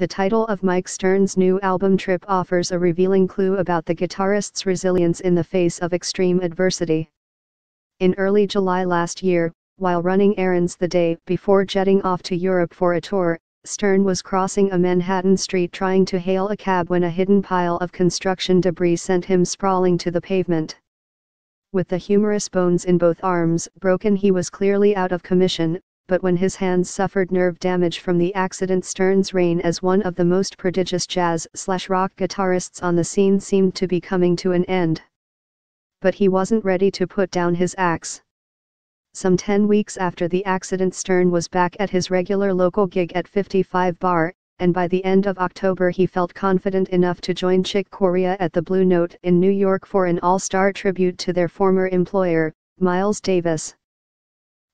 The title of Mike Stern's new album Trip offers a revealing clue about the guitarist's resilience in the face of extreme adversity. In early July last year, while running errands the day before jetting off to Europe for a tour, Stern was crossing a Manhattan street trying to hail a cab when a hidden pile of construction debris sent him sprawling to the pavement. With the humerus bones in both arms broken, he was clearly out of commission, but when his hands suffered nerve damage from the accident, Stern's reign as one of the most prodigious jazz/rock guitarists on the scene seemed to be coming to an end. But he wasn't ready to put down his axe. Some 10 weeks after the accident, Stern was back at his regular local gig at 55 Bar, and by the end of October he felt confident enough to join Chick Corea at the Blue Note in New York for an all-star tribute to their former employer, Miles Davis.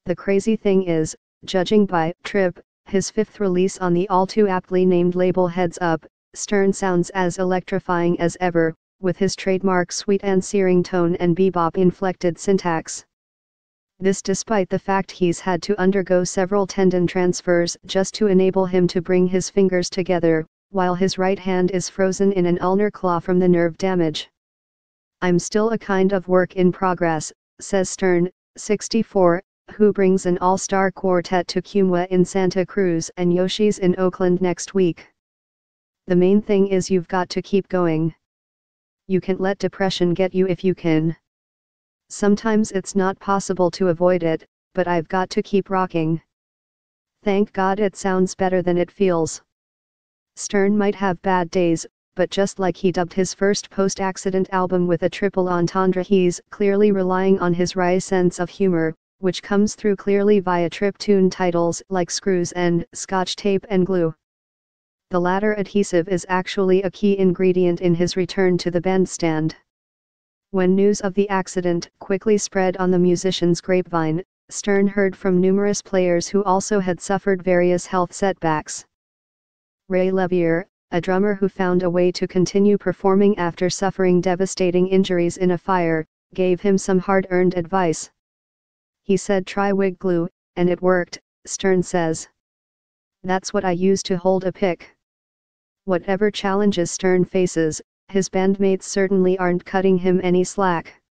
The crazy thing is, judging by Trip, his fifth release on the all-too-aptly named label Heads Up, Stern sounds as electrifying as ever, with his trademark sweet and searing tone and bebop-inflected syntax. This despite the fact he's had to undergo several tendon transfers just to enable him to bring his fingers together, while his right hand is frozen in an ulnar claw from the nerve damage. "I'm still a kind of work in progress," says Stern, 64, who brings an all-star quartet to Cumwa in Santa Cruz and Yoshi's in Oakland next week. "The main thing is you've got to keep going. You can't let depression get you if you can. Sometimes it's not possible to avoid it, but I've got to keep rocking. Thank God it sounds better than it feels." Stern might have bad days, but just like he dubbed his first post-accident album with a triple entendre, he's clearly relying on his wry sense of humor, which comes through clearly via Trip tune titles like Screws and Scotch Tape and Glue. The latter adhesive is actually a key ingredient in his return to the bandstand. When news of the accident quickly spread on the musician's grapevine, Stern heard from numerous players who also had suffered various health setbacks. Ray Levier, a drummer who found a way to continue performing after suffering devastating injuries in a fire, gave him some hard-earned advice. He said, "Try wig glue, and it worked," Stern says. "That's what I use to hold a pick." Whatever challenges Stern faces, his bandmates certainly aren't cutting him any slack.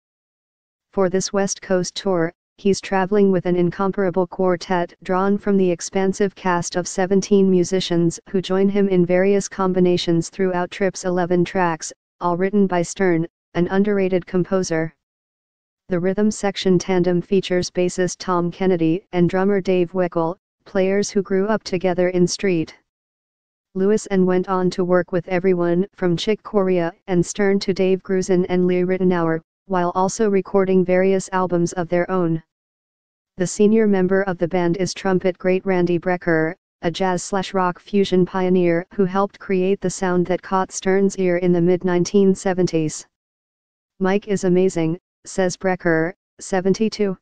For this West Coast tour, he's traveling with an incomparable quartet drawn from the expansive cast of 17 musicians who join him in various combinations throughout Trip's 11 tracks, all written by Stern, an underrated composer. The rhythm section tandem features bassist Tom Kennedy and drummer Dave Weckl, players who grew up together in St. Louis and went on to work with everyone from Chick Corea and Stern to Dave Grusin and Lee Ritenour, while also recording various albums of their own. The senior member of the band is trumpet great Randy Brecker, a jazz/rock fusion pioneer who helped create the sound that caught Stern's ear in the mid-1970s. "Mike is amazing," says Brecker, 72.